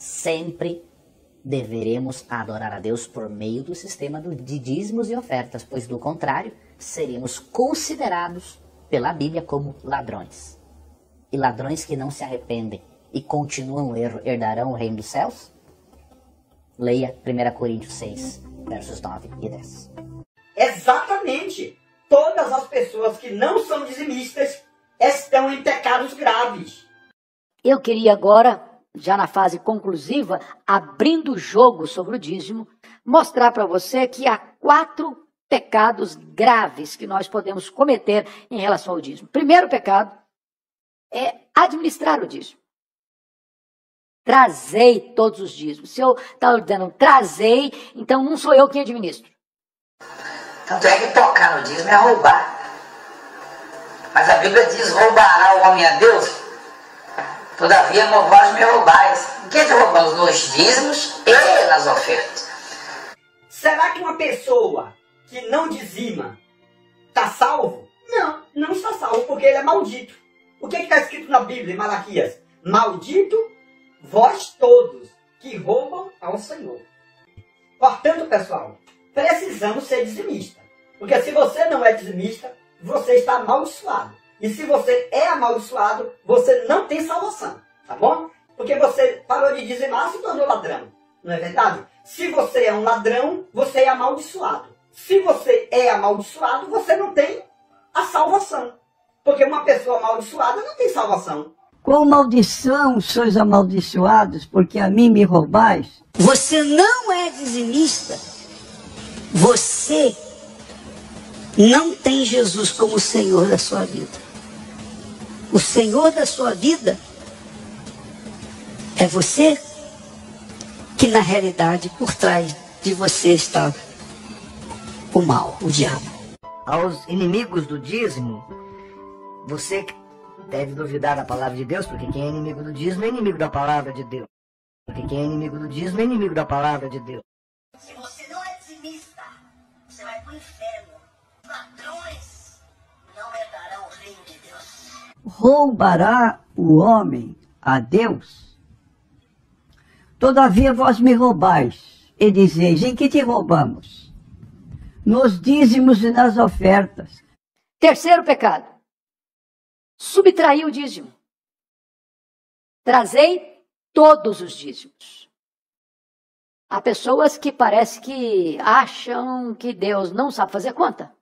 sempre deveremos adorar a Deus por meio do sistema de dízimos e ofertas, pois do contrário, seremos considerados pela Bíblia como ladrões. E ladrões que não se arrependem e continuam no erro herdarão o reino dos céus? Leia 1 Coríntios 6, versos 9 e 10. Exatamente! Todas as pessoas que não são dizimistas estão em pecados graves. Eu queria agora, já na fase conclusiva, abrindo o jogo sobre o dízimo, mostrar para você que há 4 pecados graves que nós podemos cometer em relação ao dízimo. Primeiro pecado é administrar o dízimo. Trazei todos os dízimos. Se eu estava dizendo trazei, então não sou eu quem administro. Tanto é que tocar no dízimo é roubar. Mas a Bíblia diz, roubará o homem a Deus? Todavia, vós me roubais. Em que te roubamos? Nos dízimos e nas ofertas. Será que uma pessoa que não dizima está salvo? Não, não está salvo, porque ele é maldito. O que está escrito na Bíblia, em Malaquias? Maldito vós todos que roubam ao Senhor. Portanto, pessoal, precisamos ser dizimistas. Porque se você não é dizimista, você está amaldiçoado. E se você é amaldiçoado, você não tem salvação. Tá bom? Porque você parou de dizimar e se tornou ladrão. Não é verdade? Se você é um ladrão, você é amaldiçoado. Se você é amaldiçoado, você não tem a salvação. Porque uma pessoa amaldiçoada não tem salvação. Com maldição sois amaldiçoados, porque a mim me roubais. Você não é dizimista. Você não tem Jesus como o Senhor da sua vida. O Senhor da sua vida é você que, na realidade, por trás de você está o mal, o diabo. Aos inimigos do dízimo, você deve duvidar da palavra de Deus, porque quem é inimigo do dízimo é inimigo da palavra de Deus. Porque quem é inimigo do dízimo é inimigo da palavra de Deus. Se você não é dizimista, você vai para o inferno. Ladrões não herdarão o reino de Deus. Roubará o homem a Deus? Todavia vós me roubais, e dizeis, em que te roubamos? Nos dízimos e nas ofertas. Terceiro pecado. Subtrair o dízimo. Trazei todos os dízimos. Há pessoas que parece que acham que Deus não sabe fazer conta.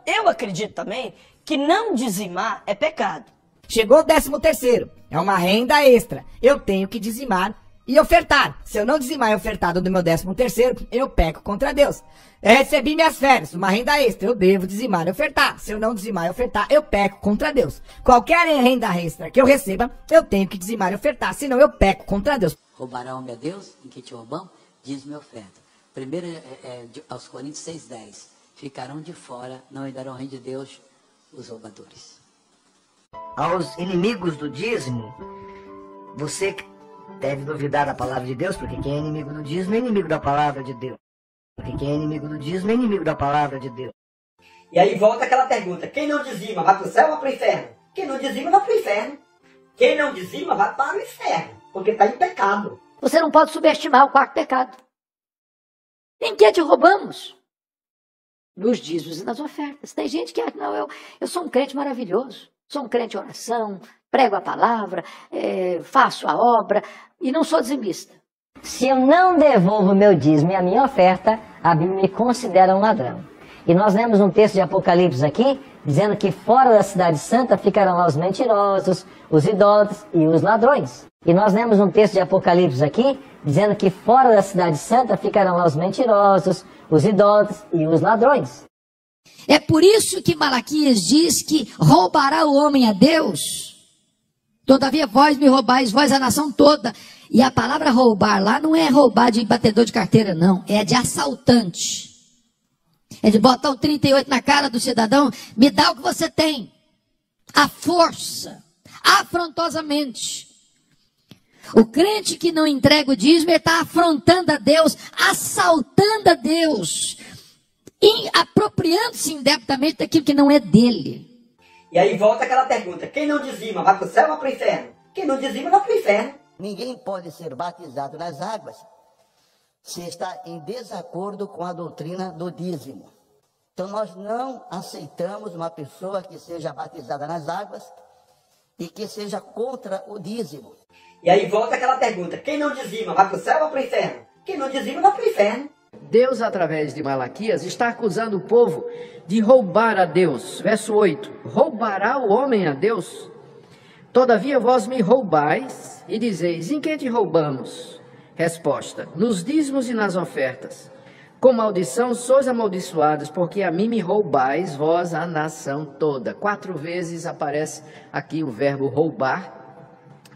Eu acredito também que não dizimar é pecado. Chegou o 13º, é uma renda extra. Eu tenho que dizimar e ofertar. Se eu não dizimar e ofertar do meu 13º, eu peco contra Deus. Eu recebi minhas férias, uma renda extra, eu devo dizimar e ofertar. Se eu não dizimar e ofertar, eu peco contra Deus. Qualquer renda extra que eu receba, eu tenho que dizimar e ofertar, senão eu peco contra Deus. Roubará homem a Deus, em que te roubam? Dízimo e oferta. Primeiro aos Coríntios 6,10. Ficarão de fora, não herdarão o reino de Deus, os roubadores. Aos inimigos do dízimo, você deve duvidar da palavra de Deus, porque quem é inimigo do dízimo é inimigo da palavra de Deus. Porque quem é inimigo do dízimo é inimigo da palavra de Deus. E aí volta aquela pergunta, quem não dizima vai para o céu ou vai para o inferno? Quem não dizima vai para o inferno. Quem não dizima vai para o inferno, porque está em pecado. Você não pode subestimar o quarto pecado. Em que te roubamos? Nos dízimos e nas ofertas. Tem gente que acha, não, eu sou um crente maravilhoso. Sou um crente em oração, prego a palavra, faço a obra e não sou dizimista. Se eu não devolvo meu dízimo e a minha oferta, a Bíblia me considera um ladrão. E nós lemos um texto de Apocalipse aqui, dizendo que fora da cidade santa ficarão lá os mentirosos, os idólatras e os ladrões. E nós lemos um texto de Apocalipse aqui, dizendo que fora da cidade santa ficarão lá os mentirosos, os idólatras e os ladrões. É por isso que Malaquias diz que roubará o homem a Deus. Todavia vós me roubais, vós a nação toda. E a palavra roubar lá não é roubar de batedor de carteira, não. É de assaltante. É de botar o 38 na cara do cidadão. Me dá o que você tem. À força. Afrontosamente. O crente que não entrega o dízimo, ele está afrontando a Deus, assaltando a Deus, apropriando-se indebitamente daquilo que não é dele. E aí volta aquela pergunta, quem não dizima vai para o céu ou para o inferno? Quem não dizima vai para o inferno, Ninguém pode ser batizado nas águas se está em desacordo com a doutrina do dízimo. Então nós não aceitamos uma pessoa que seja batizada nas águas e que seja contra o dízimo. E aí volta aquela pergunta, quem não dizima vai para o céu ou para o inferno? Quem não dizima vai para o inferno. Deus, através de Malaquias, está acusando o povo de roubar a Deus. Verso 8, roubará o homem a Deus? Todavia vós me roubais e dizeis, em que te roubamos? Resposta, nos dízimos e nas ofertas. Com maldição sois amaldiçoados, porque a mim me roubais, vós a nação toda. 4 vezes aparece aqui o verbo roubar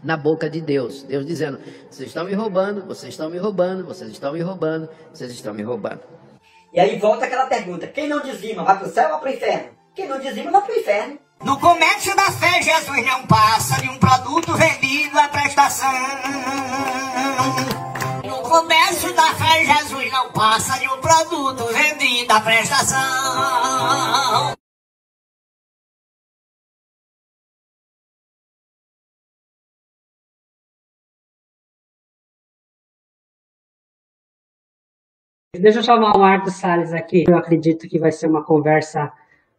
na boca de Deus. Deus dizendo, vocês estão me roubando, vocês estão me roubando, vocês estão me roubando, vocês estão me roubando. E aí volta aquela pergunta, quem não dizima vai para o céu ou para o inferno? Quem não dizima vai para o inferno. No comércio da fé, Jesus não passa de um produto vendido à prestação. No comércio da fé, Jesus não passa de um produto vendido à prestação. Deixa eu chamar o Marcos Salles aqui. Eu acredito que vai ser uma conversa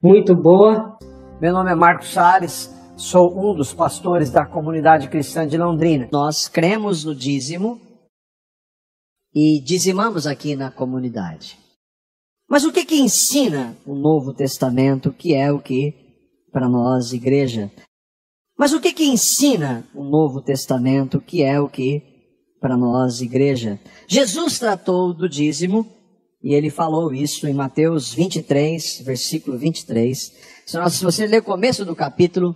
muito boa. Meu nome é Marcos Salles, sou um dos pastores da comunidade cristã de Londrina. Nós cremos no dízimo e dizimamos aqui na comunidade. Mas o que ensina o Novo Testamento, que é o que para nós, igreja? Mas o que ensina o Novo Testamento, que é o que para nós, igreja? Jesus tratou do dízimo e ele falou isso em Mateus 23, versículo 23. Se você ler o começo do capítulo,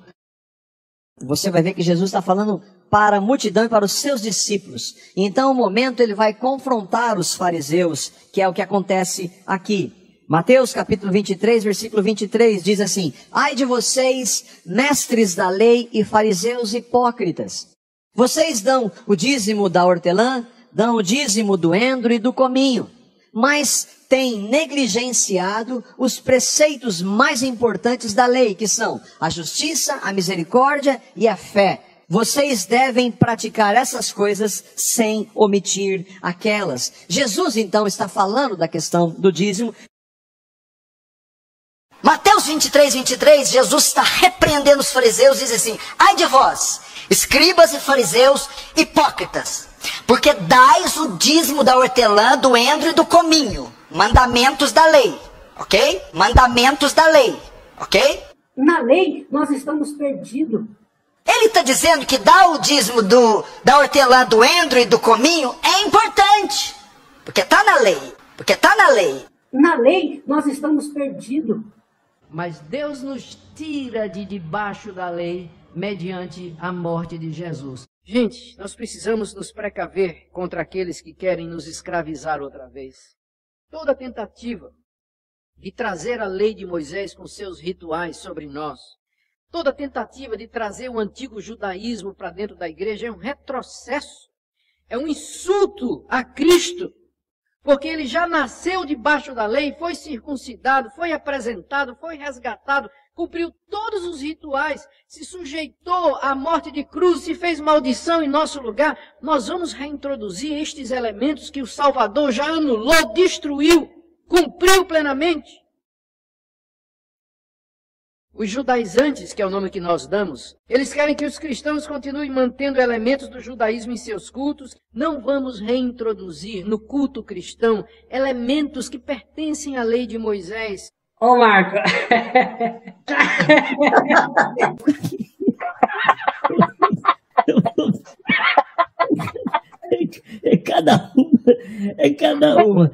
você vai ver que Jesus está falando para a multidão e para os seus discípulos. E então, no momento, ele vai confrontar os fariseus, que é o que acontece aqui. Mateus capítulo 23, versículo 23, diz assim, ai de vocês, mestres da lei e fariseus hipócritas. Vocês dão o dízimo da hortelã, dão o dízimo do endro e do cominho, mas têm negligenciado os preceitos mais importantes da lei, que são a justiça, a misericórdia e a fé. Vocês devem praticar essas coisas sem omitir aquelas. Jesus, então, está falando da questão do dízimo. Mateus 23, 23, Jesus está repreendendo os fariseus e diz assim, ai de vós, escribas e fariseus hipócritas, porque dais o dízimo da hortelã, do endro e do cominho, mandamentos da lei, ok? Mandamentos da lei, ok? Na lei, nós estamos perdidos. Ele está dizendo que dar o dízimo da hortelã, do endro e do cominho é importante, porque está na lei, porque está na lei. Na lei, nós estamos perdidos. Mas Deus nos tira de debaixo da lei mediante a morte de Jesus. Gente, nós precisamos nos precaver contra aqueles que querem nos escravizar outra vez. Toda tentativa de trazer a lei de Moisés com seus rituais sobre nós, toda tentativa de trazer o antigo judaísmo para dentro da igreja é um retrocesso, é um insulto a Cristo. Porque ele já nasceu debaixo da lei, foi circuncidado, foi apresentado, foi resgatado, cumpriu todos os rituais, se sujeitou à morte de cruz, se fez maldição em nosso lugar. Nós vamos reintroduzir estes elementos que o Salvador já anulou, destruiu, cumpriu plenamente. Os judaizantes, que é o nome que nós damos, eles querem que os cristãos continuem mantendo elementos do judaísmo em seus cultos. Não vamos reintroduzir no culto cristão elementos que pertencem à lei de Moisés. Ô, Marco. É cada uma.